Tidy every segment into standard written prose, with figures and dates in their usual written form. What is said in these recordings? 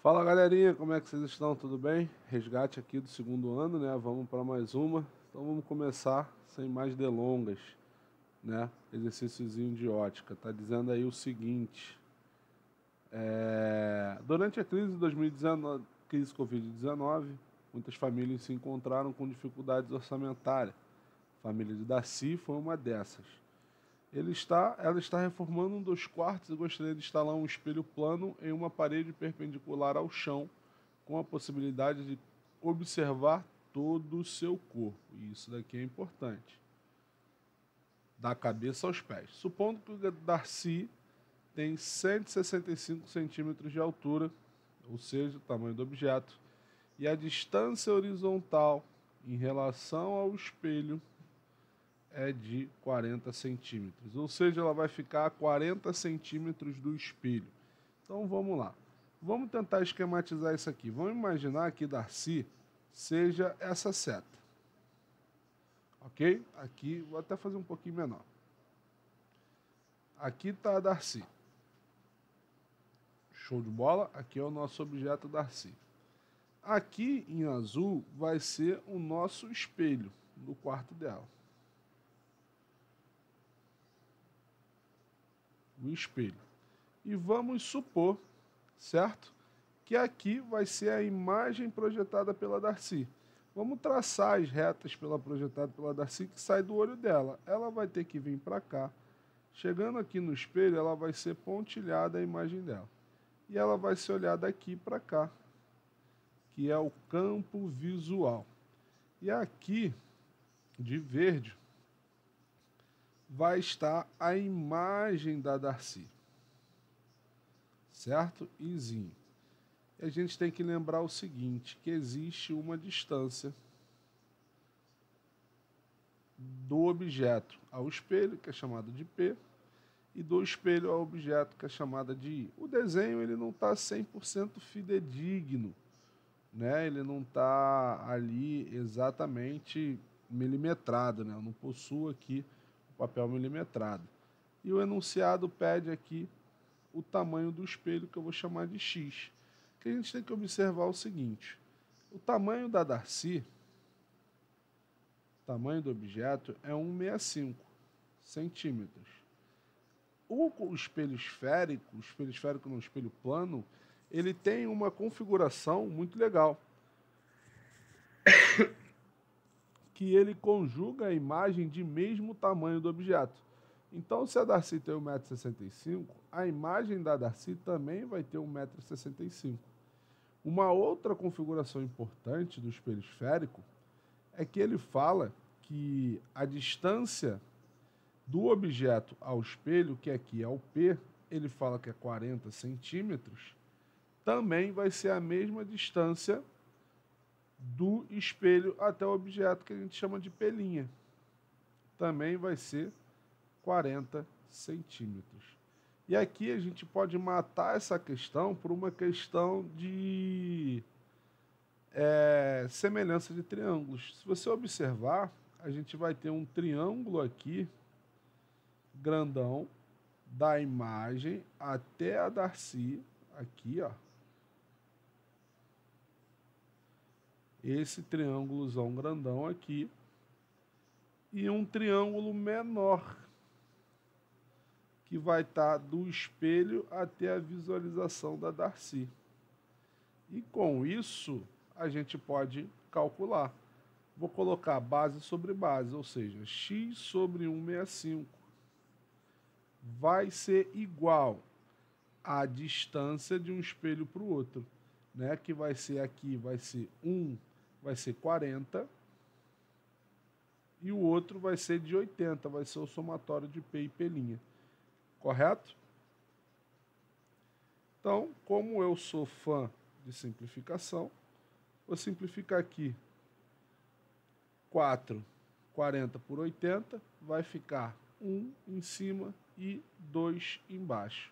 Fala galerinha, como é que vocês estão? Tudo bem? Resgate aqui do segundo ano, né? Vamos para mais uma. Então vamos começar sem mais delongas, né? Exercíciozinho de ótica. Tá dizendo aí o seguinte: durante a crise de 2019, crise Covid-19, muitas famílias se encontraram com dificuldades orçamentárias. A família de Darcy foi uma dessas. Ela está reformando um dos quartos e gostaria de instalar um espelho plano em uma parede perpendicular ao chão, com a possibilidade de observar todo o seu corpo. E isso daqui é importante. Da cabeça aos pés. Supondo que o Darcy tem 165 centímetros de altura, ou seja, o tamanho do objeto, e a distância horizontal em relação ao espelho é de 40 centímetros, ou seja, ela vai ficar a 40 centímetros do espelho. Então vamos lá, vamos tentar esquematizar isso aqui. Vamos imaginar que Darcy seja essa seta, ok? Aqui, vou até fazer um pouquinho menor. Aqui está a Darcy. Show de bola? Aqui é o nosso objeto Darcy. Aqui em azul vai ser o nosso espelho no quarto dela. O espelho. E vamos supor, certo? Que aqui vai ser a imagem projetada pela Darcy. Vamos traçar as retas projetadas pela Darcy que sai do olho dela. Ela vai ter que vir para cá. Chegando aqui no espelho, ela vai ser pontilhada a imagem dela. E ela vai se olhar daqui para cá, que é o campo visual. E aqui, de verde, vai estar a imagem da Darcy. Certo? Izinho. E a gente tem que lembrar o seguinte, que existe uma distância do objeto ao espelho, que é chamada de P, e do espelho ao objeto, que é chamada de I. O desenho ele não está 100% fidedigno, né? Ele não está ali exatamente milimetrado, né? Eu não possuo aqui o papel milimetrado. E o enunciado pede aqui o tamanho do espelho, que eu vou chamar de X. Que a gente tem que observar o seguinte, o tamanho da Darcy, o tamanho do objeto é 1,65 centímetros. O espelho esférico não, espelho plano, ele tem uma configuração muito legal, que ele conjuga a imagem de mesmo tamanho do objeto. Então, se a Darcy tem 1,65 m, a imagem da Darcy também vai ter 1,65 m. Uma outra configuração importante do espelho esférico é que ele fala que a distância do objeto ao espelho, que aqui é o P, ele fala que é 40 centímetros, também vai ser a mesma distância do espelho até o objeto, que a gente chama de pelinha. Também vai ser 40 centímetros. E aqui a gente pode matar essa questão por uma questão de semelhança de triângulos. Se você observar, a gente vai ter um triângulo aqui, grandão, da imagem até a Darcy, aqui, ó. Esse triângulozão grandão aqui. E um triângulo menor, que vai estar do espelho até a visualização da Darcy. E com isso, a gente pode calcular. Vou colocar base sobre base, ou seja, x sobre 1,65 vai ser igual à distância de um espelho para o outro, né? Que vai ser aqui, vai ser 1, vai ser 40, e o outro vai ser de 80, vai ser o somatório de P e P'. Correto? Então, como eu sou fã de simplificação, vou simplificar aqui 4, 40 por 80, vai ficar 1 em cima e 2 embaixo.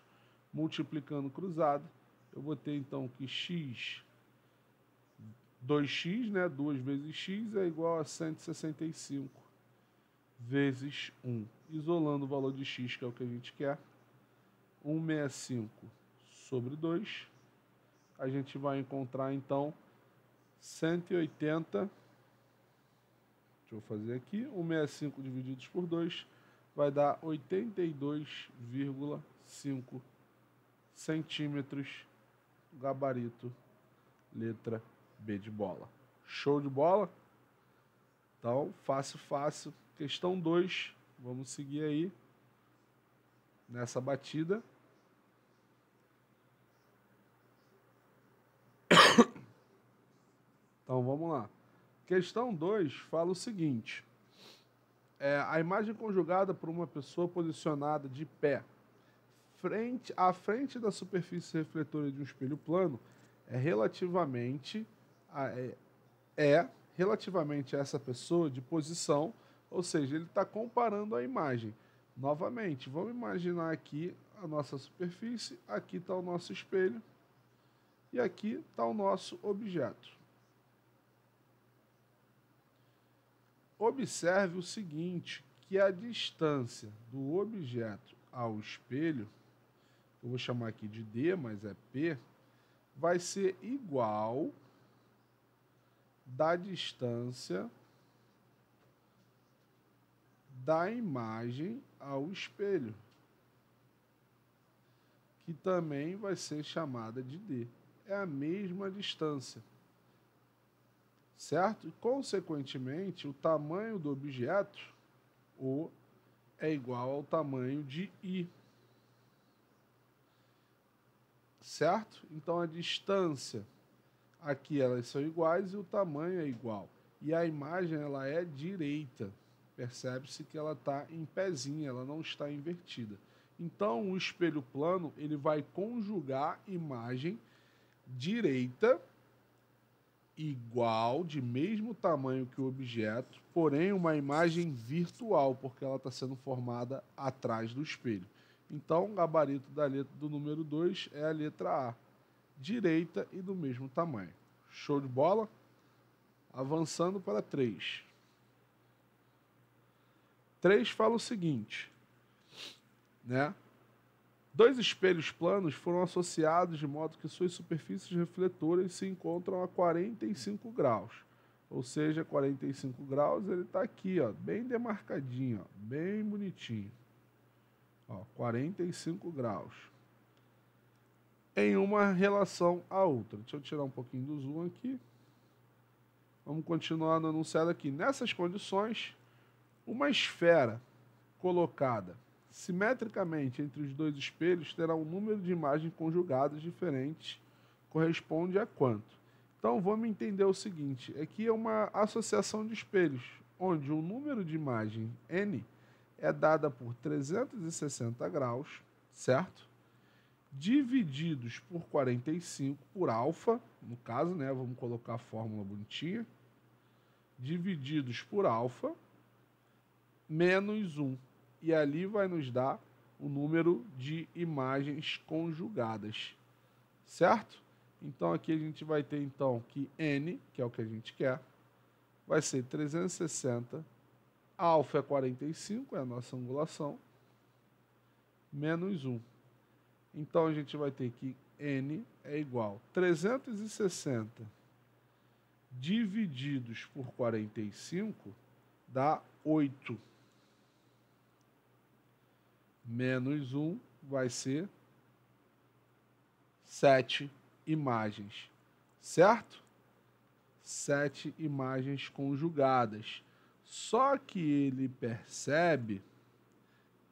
Multiplicando cruzado, eu vou ter então que x, 2x, né, 2 vezes x é igual a 165 vezes 1. Isolando o valor de x, que é o que a gente quer, 165 sobre 2 a gente vai encontrar, então, 180. Deixa eu fazer aqui. 165 divididos por 2 vai dar 82,5 centímetros. Gabarito, letra B de bola. Show de bola? Então, fácil, fácil. Questão 2. Vamos seguir aí nessa batida. Então, vamos lá. Questão 2 fala o seguinte. A imagem conjugada por uma pessoa posicionada de pé à frente da superfície refletora de um espelho plano é relativamente a essa pessoa de posição, ou seja, ele está comparando a imagem. Novamente, vamos imaginar aqui a nossa superfície, aqui está o nosso espelho e aqui está o nosso objeto. Observe o seguinte, que a distância do objeto ao espelho, eu vou chamar aqui de D, mas é P, vai ser igual da distância da imagem ao espelho, que também vai ser chamada de D. É a mesma distância, certo? E, consequentemente, o tamanho do objeto, O, é igual ao tamanho de I. Certo? Então, a distância aqui, elas são iguais e o tamanho é igual. E a imagem, ela é direita. Percebe-se que ela está em pezinho, ela não está invertida. Então, o espelho plano, ele vai conjugar imagem direita igual, de mesmo tamanho que o objeto, porém uma imagem virtual, porque ela está sendo formada atrás do espelho. Então, o gabarito da letra do número 2 é a letra A, direita e do mesmo tamanho. Show de bola? Avançando para 3. 3 fala o seguinte, né? 2 espelhos planos foram associados de modo que suas superfícies refletoras se encontram a 45 graus. Ou seja, 45 graus ele está aqui, ó, bem demarcadinho, ó, bem bonitinho. Ó, 45 graus. Em uma relação à outra. Deixa eu tirar um pouquinho do zoom aqui. Vamos continuar no enunciado aqui. Nessas condições, uma esfera colocada simetricamente entre os 2 espelhos terá um número de imagens conjugadas diferentes, corresponde a quanto? Então vamos entender o seguinte, aqui é uma associação de espelhos, onde o número de imagem N é dada por 360 graus, certo? Divididos por 45, por alfa, no caso, né, vamos colocar a fórmula bonitinha, divididos por alfa, menos 1. E ali vai nos dar o número de imagens conjugadas, certo? Então, aqui a gente vai ter, então, que N, que é o que a gente quer, vai ser 360, alfa é 45, é a nossa angulação, menos 1. Então, a gente vai ter que N é igual a 360 divididos por 45 dá 8. Menos 1 vai ser 7 imagens, certo? 7 imagens conjugadas. Só que ele percebe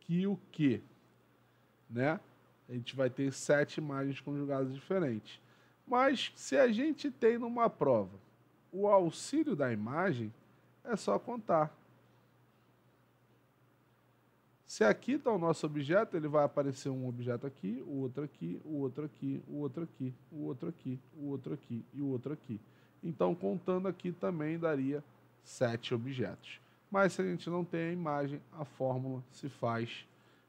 que o quê? Né? A gente vai ter 7 imagens conjugadas diferentes. Mas se a gente tem numa prova o auxílio da imagem, é só contar. Se aqui está o nosso objeto, ele vai aparecer um objeto aqui, o outro aqui, o outro aqui, o outro aqui, o outro aqui, o outro aqui e o outro aqui. Então, contando aqui também daria 7 objetos. Mas se a gente não tem a imagem, a fórmula se faz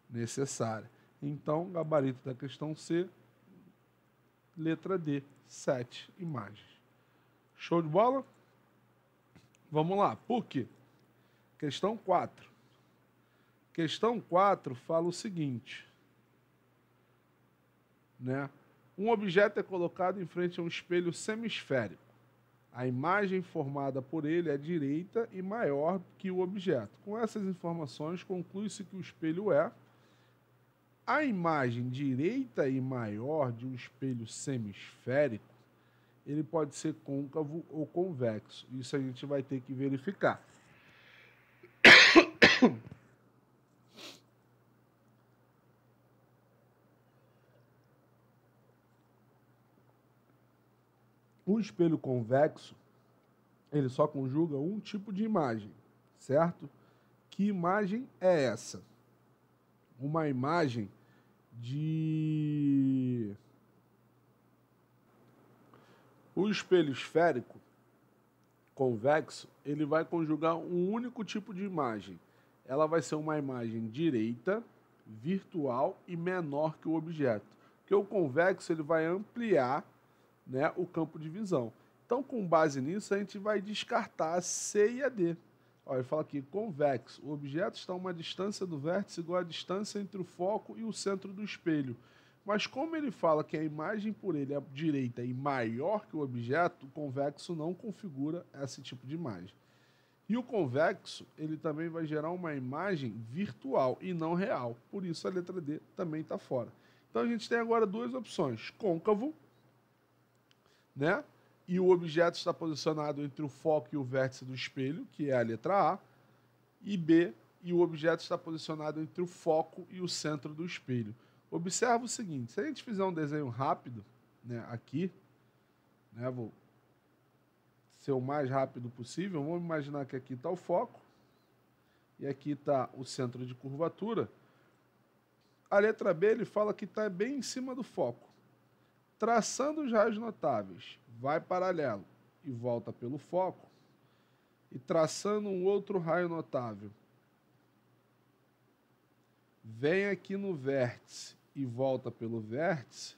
necessária. Então, gabarito da questão C, letra D, 7 imagens. Show de bola? Vamos lá, PUC. Questão 4. Questão 4 fala o seguinte, né? Um objeto é colocado em frente a um espelho semisférico. A imagem formada por ele é direita e maior que o objeto. Com essas informações, conclui-se que o espelho é a imagem direita e maior de um espelho semisférico. Ele pode ser côncavo ou convexo. Isso a gente vai ter que verificar. O espelho convexo, ele só conjuga um tipo de imagem, certo? Que imagem é essa? Uma imagem de... O espelho esférico convexo, ele vai conjugar um único tipo de imagem. Ela vai ser uma imagem direita, virtual e menor que o objeto. Porque o convexo, ele vai ampliar, né, o campo de visão. Então, com base nisso, a gente vai descartar a C e a D. Olha, ele fala aqui, convexo. O objeto está a uma distância do vértice igual à distância entre o foco e o centro do espelho. Mas como ele fala que a imagem por ele é direita e maior que o objeto, o convexo não configura esse tipo de imagem. E o convexo, ele também vai gerar uma imagem virtual e não real. Por isso a letra D também está fora. Então a gente tem agora duas opções. Côncavo, né? E o objeto está posicionado entre o foco e o vértice do espelho, que é a letra A. E B, e o objeto está posicionado entre o foco e o centro do espelho. Observa o seguinte, se a gente fizer um desenho rápido, né, aqui, né, vou ser o mais rápido possível, vamos imaginar que aqui está o foco e aqui está o centro de curvatura. A letra B, ele fala que está bem em cima do foco. Traçando os raios notáveis, vai paralelo e volta pelo foco, e traçando um outro raio notável, vem aqui no vértice e volta pelo vértice,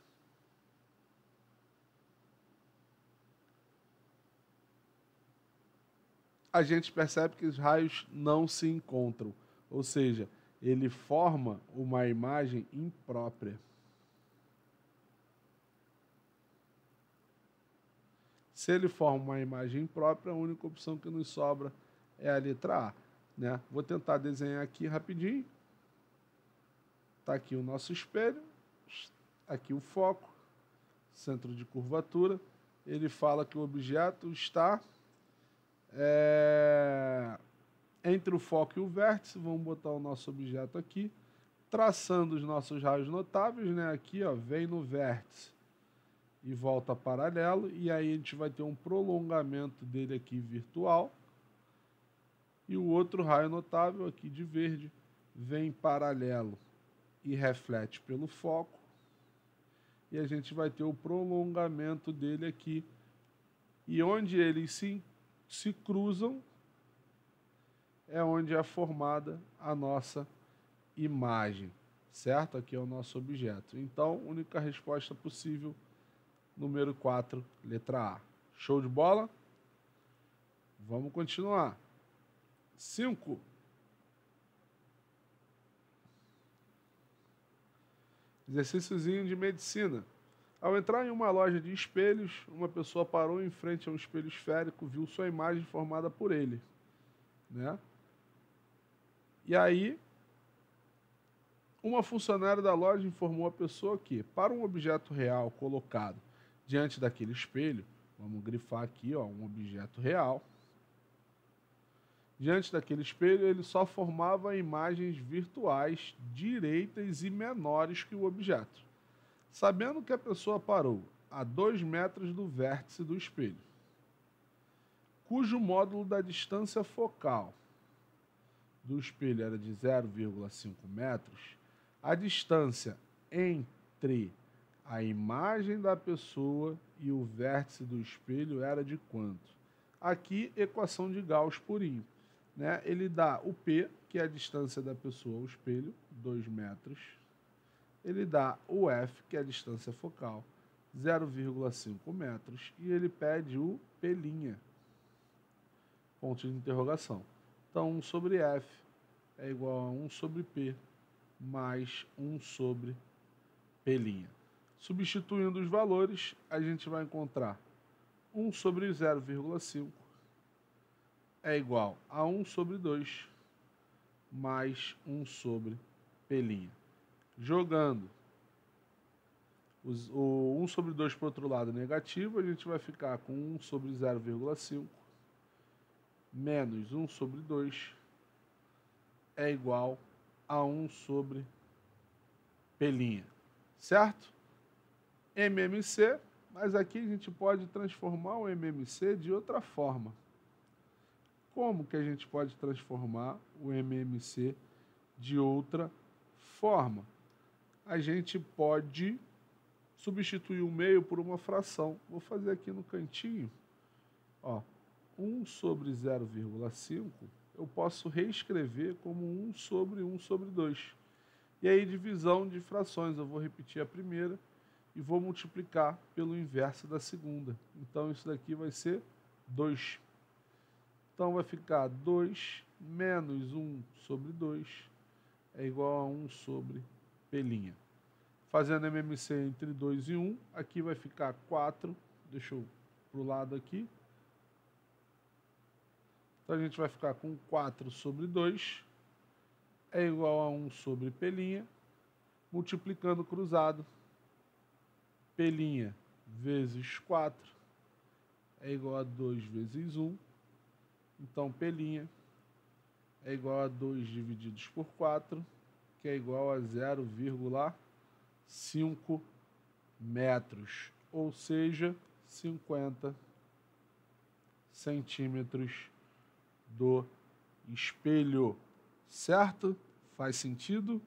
a gente percebe que os raios não se encontram, ou seja, ele forma uma imagem imprópria. Se ele forma uma imagem imprópria, a única opção que nos sobra é a letra A, né? Vou tentar desenhar aqui rapidinho. Está aqui o nosso espelho, aqui o foco, centro de curvatura. Ele fala que o objeto está entre o foco e o vértice. Vamos botar o nosso objeto aqui, traçando os nossos raios notáveis, né? Aqui, ó, vem no vértice e volta paralelo, e aí a gente vai ter um prolongamento dele aqui virtual, e o outro raio notável aqui de verde vem paralelo e reflete pelo foco, e a gente vai ter o prolongamento dele aqui, e onde eles se cruzam é onde é formada a nossa imagem, certo? Aqui é o nosso objeto. Então, única resposta possível, número 4, letra A. Show de bola? Vamos continuar. 5. Exercíciozinho de medicina. Ao entrar em uma loja de espelhos, uma pessoa parou em frente a um espelho esférico, viu sua imagem formada por ele, né? E aí, uma funcionária da loja informou a pessoa que, para um objeto real colocado diante daquele espelho, vamos grifar aqui, ó, um objeto real, diante daquele espelho, ele só formava imagens virtuais direitas e menores que o objeto. Sabendo que a pessoa parou a 2 metros do vértice do espelho, cujo módulo da distância focal do espelho era de 0,5 metros, a distância entre a imagem da pessoa e o vértice do espelho era de quanto? Aqui, equação de Gauss purinho, né? Ele dá o P, que é a distância da pessoa ao espelho, 2 metros. Ele dá o F, que é a distância focal, 0,5 metros. E ele pede o P', ponto de interrogação. Então, 1 sobre F é igual a 1 sobre P mais 1 sobre P'. Substituindo os valores, a gente vai encontrar 1 sobre 0,5 é igual a 1 sobre 2 mais 1 sobre P'. Jogando o 1 sobre 2 para o outro lado negativo, a gente vai ficar com 1 sobre 0,5 menos 1 sobre 2 é igual a 1 sobre P'. Certo? MMC, mas aqui a gente pode transformar o MMC de outra forma. Como que a gente pode transformar o MMC de outra forma? A gente pode substituir o meio por uma fração. Vou fazer aqui no cantinho. Ó, 1 sobre 0,5 eu posso reescrever como 1 sobre 1 sobre 2. E aí divisão de frações. Eu vou repetir a primeira e vou multiplicar pelo inverso da segunda. Então isso daqui vai ser 2. Então vai ficar 2 menos 1 sobre 2 é igual a 1 sobre P'. Fazendo MMC entre 2 e 1, aqui vai ficar 4. Deixa eu para o lado aqui. Então a gente vai ficar com 4 sobre 2 é igual a 1 sobre P'. Multiplicando cruzado. P' vezes 4 é igual a 2 vezes 1. Então, P' é igual a 2 divididos por 4, que é igual a 0,5 metros, ou seja, 50 centímetros do espelho. Certo? Faz sentido?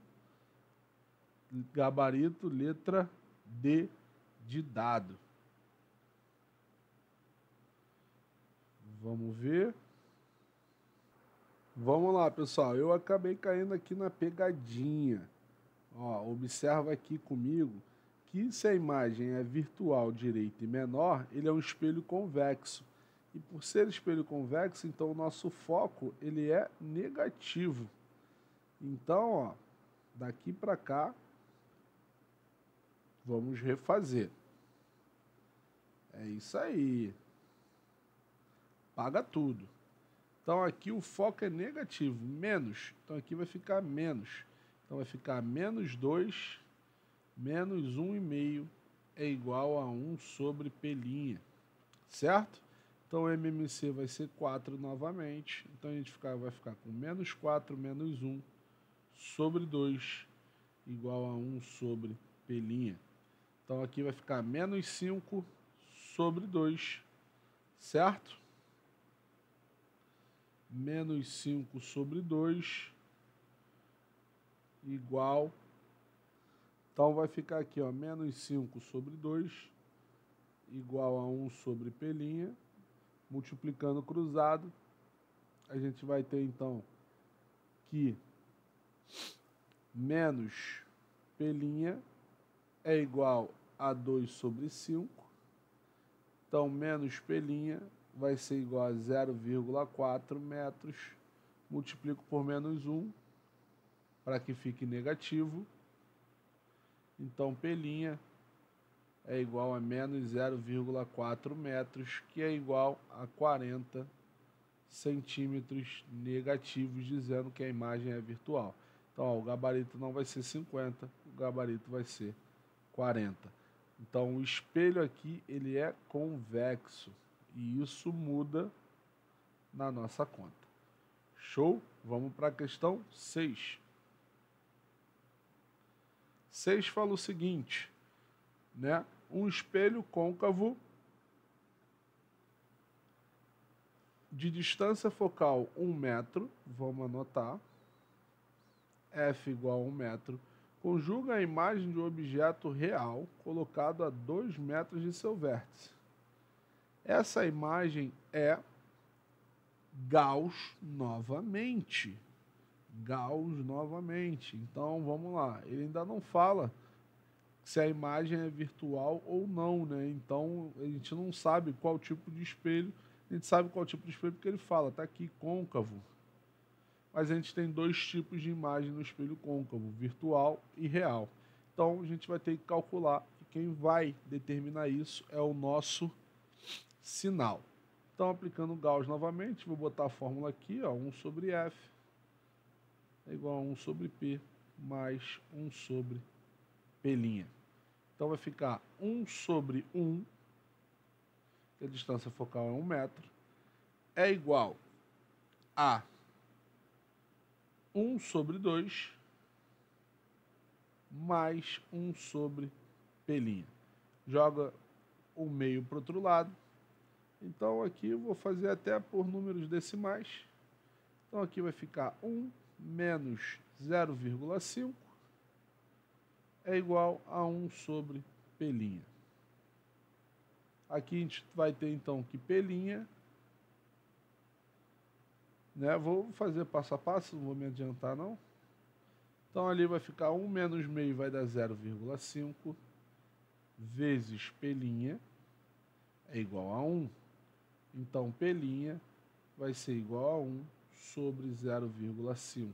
Gabarito, letra D de dado. Vamos ver. Vamos lá, pessoal. Eu acabei caindo aqui na pegadinha. Ó, observa aqui comigo que se a imagem é virtual, direita e menor, ele é um espelho convexo. E por ser espelho convexo, então o nosso foco ele é negativo. Então, ó, daqui para cá, vamos refazer. É isso aí. Paga tudo. Então aqui o foco é negativo, menos. Então aqui vai ficar menos. Então vai ficar menos 2, menos 1,5 é igual a 1 sobre P'. Certo? Então o MMC vai ser 4 novamente. Então a gente vai ficar com menos 4 menos 1 sobre 2 igual a 1 sobre P'. Então aqui vai ficar menos 5 sobre 2. Certo? Menos 5 sobre 2 igual. Então vai ficar aqui, ó, menos 5 sobre 2 igual a 1 sobre P'. Multiplicando cruzado, a gente vai ter então que menos P' é igual a 2 sobre 5. Então menos P' vai ser igual a 0,4 metros. Multiplico por menos 1 para que fique negativo. Então P' é igual a menos 0,4 metros, que é igual a 40 centímetros negativos, dizendo que a imagem é virtual. Então, ó, o gabarito não vai ser 50, o gabarito vai ser 40. Então, o espelho aqui, ele é convexo, e isso muda na nossa conta. Show? Vamos para a questão 6. 6 fala o seguinte, né? Um espelho côncavo de distância focal 1 metro, vamos anotar, F igual a 1 metro, conjuga a imagem de um objeto real colocado a 2 metros de seu vértice. Essa imagem é Gauss novamente. Gauss novamente. Então, vamos lá. Ele ainda não fala se a imagem é virtual ou não, né? Então, a gente não sabe qual tipo de espelho. A gente sabe qual tipo de espelho porque ele fala, tá aqui, côncavo. Mas a gente tem dois tipos de imagem no espelho côncavo, virtual e real. Então, a gente vai ter que calcular quem vai determinar isso é o nosso sinal. Então, aplicando Gauss novamente, vou botar a fórmula aqui, ó, 1 sobre F é igual a 1 sobre P mais 1 sobre P'. Então, vai ficar 1 sobre 1, que a distância focal é 1 metro, é igual a 1 sobre 2 mais 1 sobre P'. Joga o meio para o outro lado. Então, aqui eu vou fazer até por números decimais. Então, aqui vai ficar 1 menos 0,5 é igual a 1 sobre P'. Aqui a gente vai ter, então, que P', né? Vou fazer passo a passo, não vou me adiantar, não. Então, ali vai ficar 1 menos meio, vai dar 0,5, vezes P' é igual a 1. Então, P' vai ser igual a 1 sobre 0,5.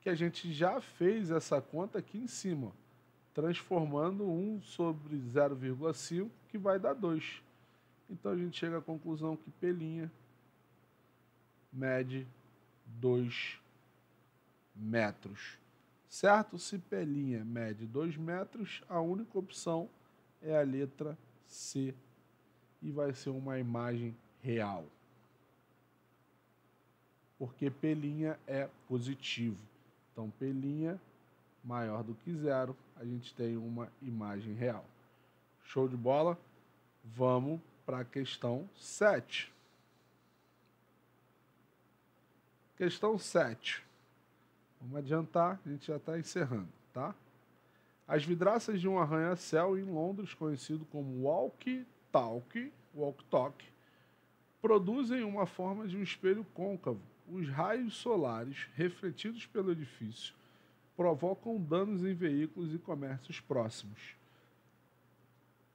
Que a gente já fez essa conta aqui em cima, transformando 1 sobre 0,5, que vai dar 2. Então, a gente chega à conclusão que P' mede 2 metros. Certo? Se P' mede 2 metros, a única opção é a letra C e vai ser uma imagem real. Porque P' é positivo. Então, P' maior do que 0, a gente tem uma imagem real. Show de bola? Vamos para a questão 7. Questão 7. Vamos adiantar, a gente já está encerrando, tá? As vidraças de um arranha-céu em Londres, conhecido como walkie-talkie, produzem uma forma de um espelho côncavo. Os raios solares refletidos pelo edifício provocam danos em veículos e comércios próximos.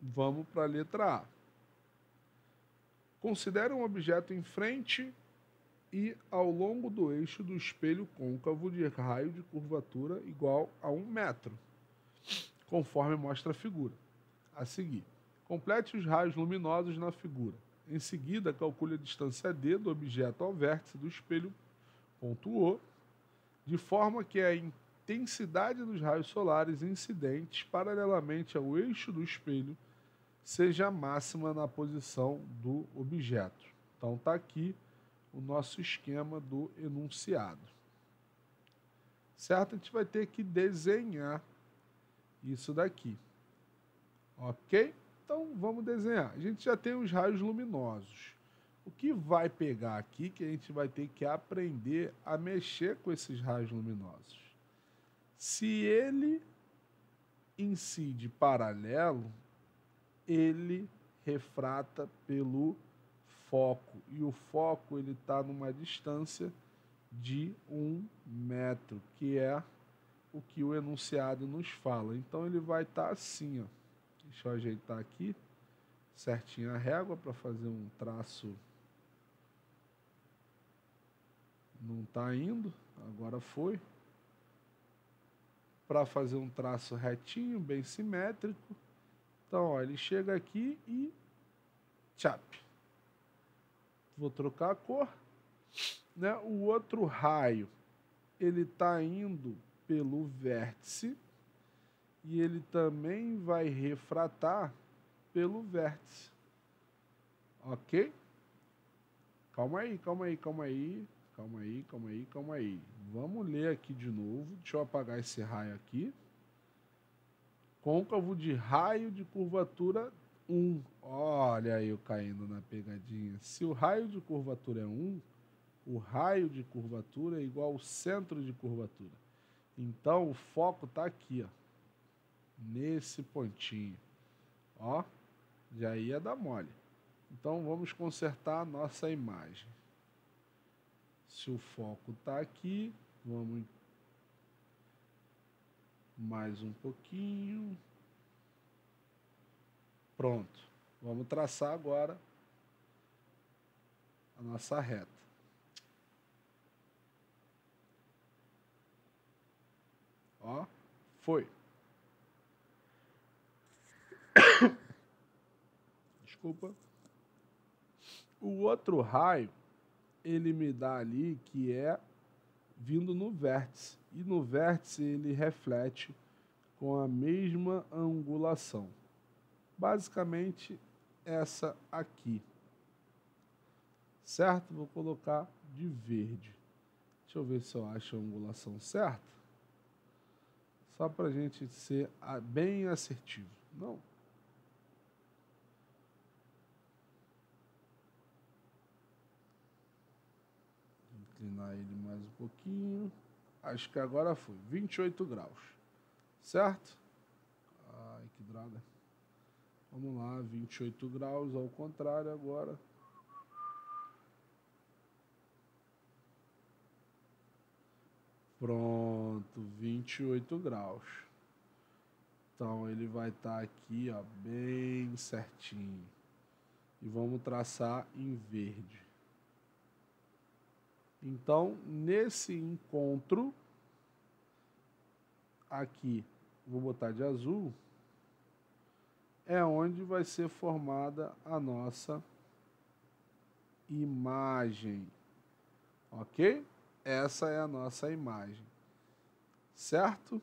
Vamos para a letra A. Considere um objeto em frente e ao longo do eixo do espelho côncavo de raio de curvatura igual a 1 metro, conforme mostra a figura. A seguir, complete os raios luminosos na figura. Em seguida, calcule a distância D do objeto ao vértice do espelho ponto O, de forma que a intensidade dos raios solares incidentes paralelamente ao eixo do espelho seja a máxima na posição do objeto. Então, está aqui o nosso esquema do enunciado. Certo? A gente vai ter que desenhar isso daqui. Ok? Então, vamos desenhar. A gente já tem os raios luminosos. O que vai pegar aqui que a gente vai ter que aprender a mexer com esses raios luminosos? Se ele incide paralelo, ele refrata pelo foco. E o foco ele está numa distância de 1 metro, que é o que o enunciado nos fala. Então, ele vai estar assim, ó. Deixa eu ajeitar aqui certinho a régua para fazer um traço. Não está indo, agora foi. Para fazer um traço retinho, bem simétrico. Então, ó, ele chega aqui e tchap. Vou trocar a cor. Né? O outro raio, ele está indo pelo vértice e ele também vai refratar pelo vértice. Ok? Calma aí, calma aí, calma aí. Calma aí, calma aí, calma aí. Vamos ler aqui de novo. Deixa eu apagar esse raio aqui. Côncavo de raio de curvatura 1. Olha eu caindo na pegadinha. Se o raio de curvatura é 1, o raio de curvatura é igual ao centro de curvatura. Então, o foco está aqui, ó, nesse pontinho. Ó, já ia dar mole. Então, vamos consertar a nossa imagem. Se o foco está aqui, vamos mais um pouquinho. Pronto. Vamos traçar agora a nossa reta. Ó, foi. desculpa. O outro raio, ele me dá ali que é vindo no vértice. E no vértice ele reflete com a mesma angulação. Basicamente essa aqui. Certo? Vou colocar de verde. Deixa eu ver se eu acho a angulação certa. Só para a gente ser bem assertivo. Não. Inclinar ele mais um pouquinho. Acho que agora foi. 28 graus. Certo? Ai, que droga. Vamos lá, 28 graus ao contrário agora. Pronto, 28 graus. Então ele vai estar aqui, ó, bem certinho. E vamos traçar em verde. Então, nesse encontro, aqui, vou botar de azul, é onde vai ser formada a nossa imagem. Ok? Essa é a nossa imagem. Certo?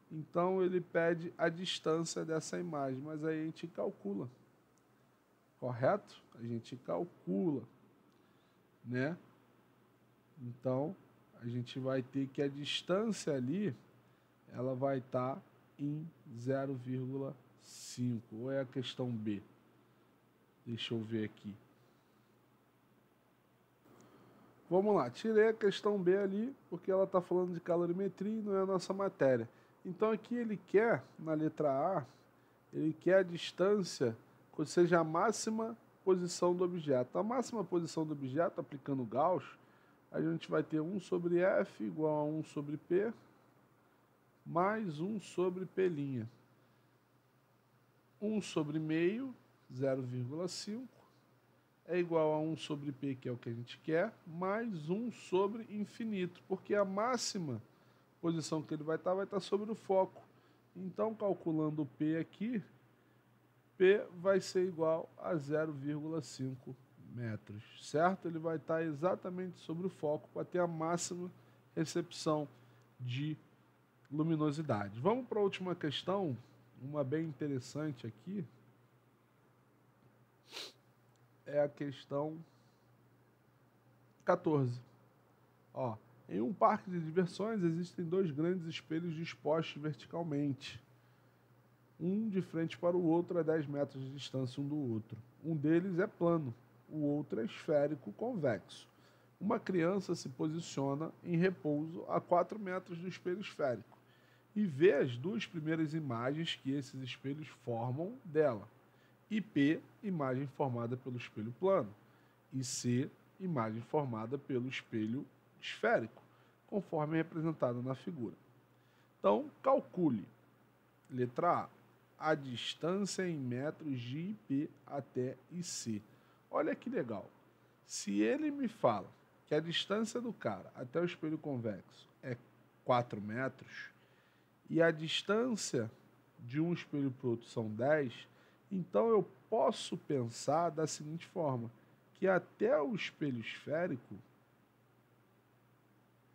Então, ele pede a distância dessa imagem, mas aí a gente calcula. Correto? A gente calcula, né? Então, a gente vai ter que a distância ali, ela vai estar em 0,5. Ou é a questão B? Deixa eu ver aqui. Vamos lá, tirei a questão B ali, porque ela está falando de calorimetria e não é a nossa matéria. Então aqui ele quer, na letra A, ele quer a distância, ou seja, a máxima posição do objeto. A máxima posição do objeto, aplicando Gauss, a gente vai ter 1 sobre F igual a 1 sobre P, mais 1 sobre P'. 1 sobre meio, 0,5, é igual a 1 sobre P, que é o que a gente quer, mais 1 sobre infinito, porque a máxima posição que ele vai estar sobre o foco. Então, calculando o P aqui, P vai ser igual a 0,5 metros, certo? Ele vai estar exatamente sobre o foco para ter a máxima recepção de luminosidade. Vamos para a última questão, uma bem interessante aqui. É a questão 14. Ó, em um parque de diversões existem 2 grandes espelhos dispostos verticalmente, um de frente para o outro a 10 metros de distância um do outro. Um deles é plano, o outro é esférico convexo. Uma criança se posiciona em repouso a 4 metros do espelho esférico e vê as 2 primeiras imagens que esses espelhos formam dela. E P, imagem formada pelo espelho plano, e C, imagem formada pelo espelho esférico, conforme representado na figura. Então, calcule, letra A, a distância em metros de IP até IC. Olha que legal. Se ele me fala que a distância do cara até o espelho convexo é 4 metros, e a distância de um espelho para o outro são 10, então eu posso pensar da seguinte forma, que até o espelho esférico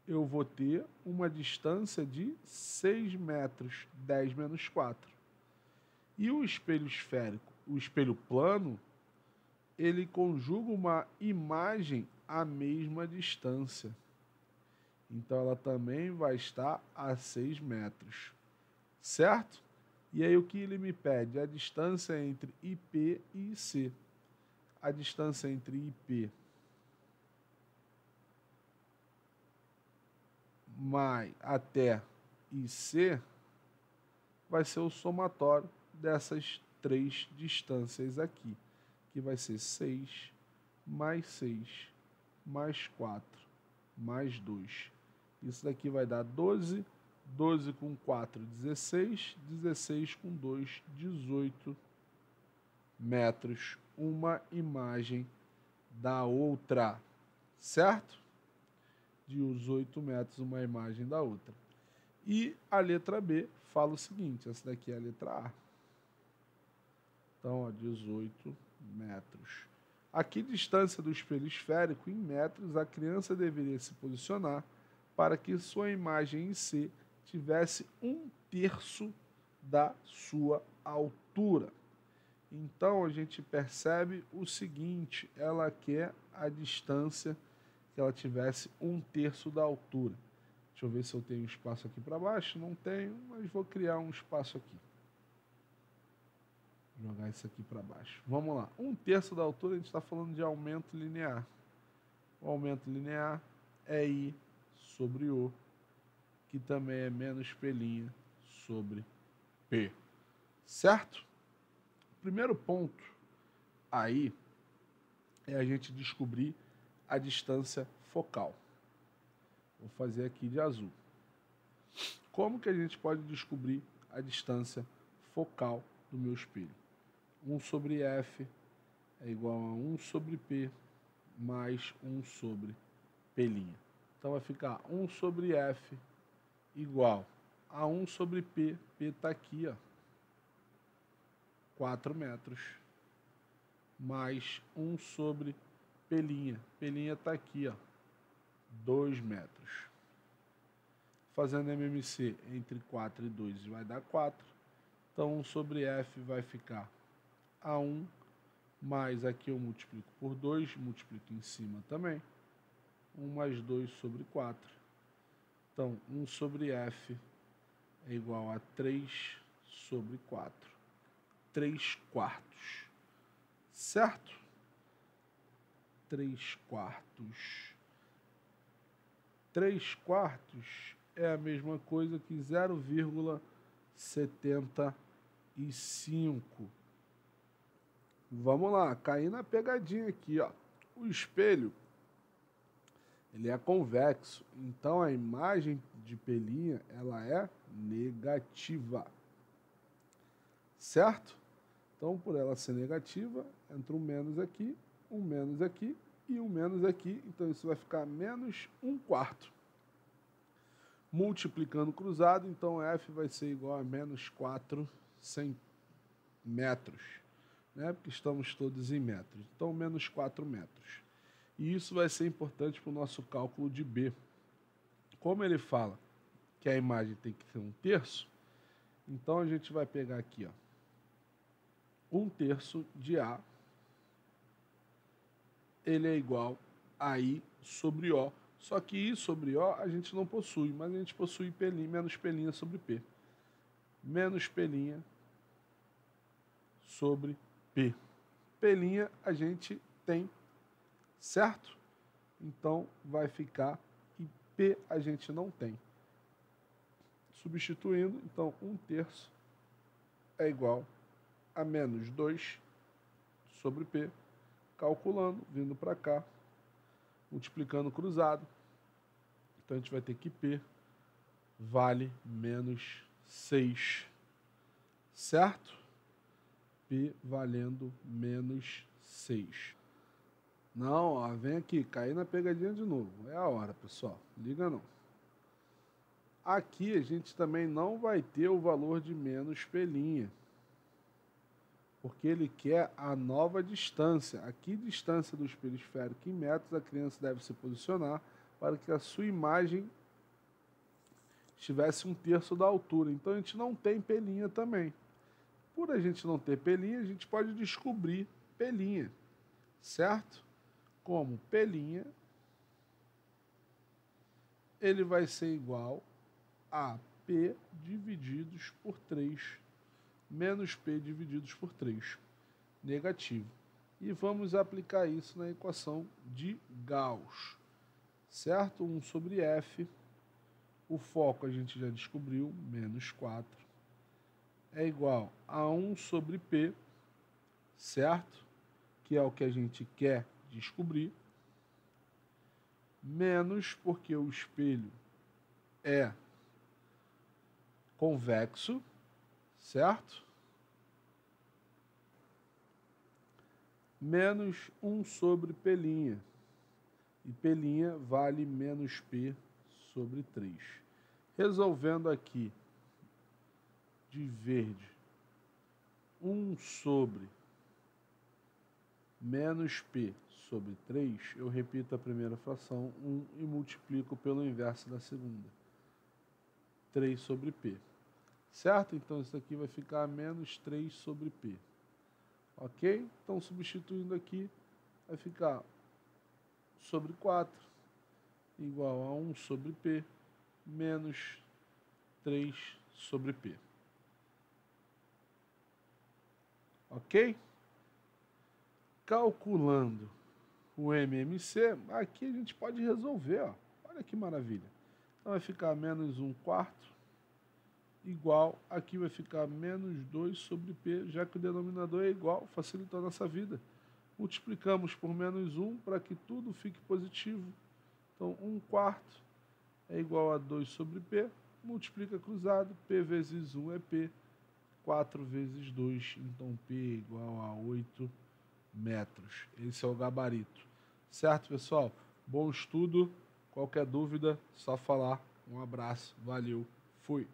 eu vou ter uma distância de 6 metros, 10 menos 4. E o espelho esférico, o espelho plano, ele conjuga uma imagem à mesma distância. Então ela também vai estar a 6 metros. Certo? E aí o que ele me pede? A distância entre IP e IC. A distância entre IP mais até IC vai ser o somatório dessas 3 distâncias aqui, que vai ser 6 mais 4 mais 2. Isso daqui vai dar 12, 12 com 4, 16, 16 com 2, 18 metros, uma imagem da outra, certo? De os 8 metros, uma imagem da outra. E a letra B fala o seguinte, essa daqui é a letra A. Então, ó, 18 metros. A que distância do espelho esférico, em metros, a criança deveria se posicionar para que sua imagem em C tivesse 1/3 da sua altura? Então, a gente percebe o seguinte, ela quer a distância que ela tivesse 1/3 da altura. Deixa eu ver se eu tenho espaço aqui para baixo. Não tenho, mas vou criar um espaço aqui. Vou jogar isso aqui para baixo. Vamos lá. 1/3 da altura, a gente está falando de aumento linear. O aumento linear é I sobre O, que também é menos P' sobre P. Certo? O primeiro ponto aí é a gente descobrir a distância focal. Vou fazer aqui de azul. Como que a gente pode descobrir a distância focal do meu espelho? 1 sobre F é igual a 1 sobre P mais 1 sobre P'. Então vai ficar 1 sobre F igual a 1 sobre P. P está aqui, ó, 4 metros, mais 1 sobre P'. P' está aqui, ó, 2 metros. Fazendo MMC entre 4 e 2 vai dar 4. Então 1 sobre F vai ficar a 1, mais aqui eu multiplico por 2, multiplico em cima também. 1 mais 2 sobre 4. Então 1 sobre F é igual a 3 sobre 4. 3/4. Certo? 3/4. 3/4 é a mesma coisa que 0,75. Vamos lá, cair na pegadinha aqui, ó. O espelho, ele é convexo, então a imagem de P' ela é negativa. Certo? Então, por ela ser negativa, entra um menos aqui e um menos aqui. Então, isso vai ficar menos 1/4. Multiplicando cruzado, então F vai ser igual a menos 4 metros, né? Porque estamos todos em metros. Então, menos 4 metros. E isso vai ser importante para o nosso cálculo de B. Como ele fala que a imagem tem que ter 1/3, então a gente vai pegar aqui, ó, 1/3 de A, ele é igual a I sobre O. Só que I sobre O a gente não possui, mas a gente possui P', menos P' sobre P. Menos P' sobre P. P' a gente tem, certo? Então vai ficar, e P a gente não tem. Substituindo, então 1/3 é igual a menos 2 sobre P. Calculando, vindo para cá, multiplicando cruzado. Então a gente vai ter que P vale menos 6. Certo? P valendo menos 6. Não, ó, vem aqui, cair na pegadinha de novo. É a hora, pessoal. Liga não. Aqui a gente também não vai ter o valor de menos P', porque ele quer a nova distância. A que distância do espelho esférico em metros a criança deve se posicionar para que a sua imagem estivesse 1/3 da altura. Então a gente não tem P' também. Por a gente não ter P', a gente pode descobrir P', certo? Como P', ele vai ser igual a P divididos por 3, menos P divididos por 3, negativo. E vamos aplicar isso na equação de Gauss, certo? 1 sobre F, o foco a gente já descobriu, menos 4, é igual a 1 sobre P, certo? Que é o que a gente quer descobrir, menos, porque o espelho é convexo, certo? Menos 1 sobre P'. E P' vale menos P sobre 3. Resolvendo aqui de verde, 1 sobre menos P sobre 3, eu repito a primeira fração, 1, e multiplico pelo inverso da segunda. 3 sobre P. Certo? Então, isso aqui vai ficar menos 3 sobre P. Ok? Então, substituindo aqui, vai ficar sobre 4 igual a 1 sobre P menos 3 sobre P. Ok? Calculando o MMC, aqui a gente pode resolver, ó. Olha que maravilha. Então vai ficar menos 1 quarto igual, aqui vai ficar menos 2 sobre P, já que o denominador é igual, facilitou a nossa vida. Multiplicamos por menos 1 para que tudo fique positivo. Então 1 quarto é igual a 2 sobre P, multiplica cruzado, P vezes 1 é P, 4 vezes 2, então P é igual a 8 metros. Esse é o gabarito. Certo, pessoal? Bom estudo. Qualquer dúvida, só falar. Um abraço. Valeu. Fui.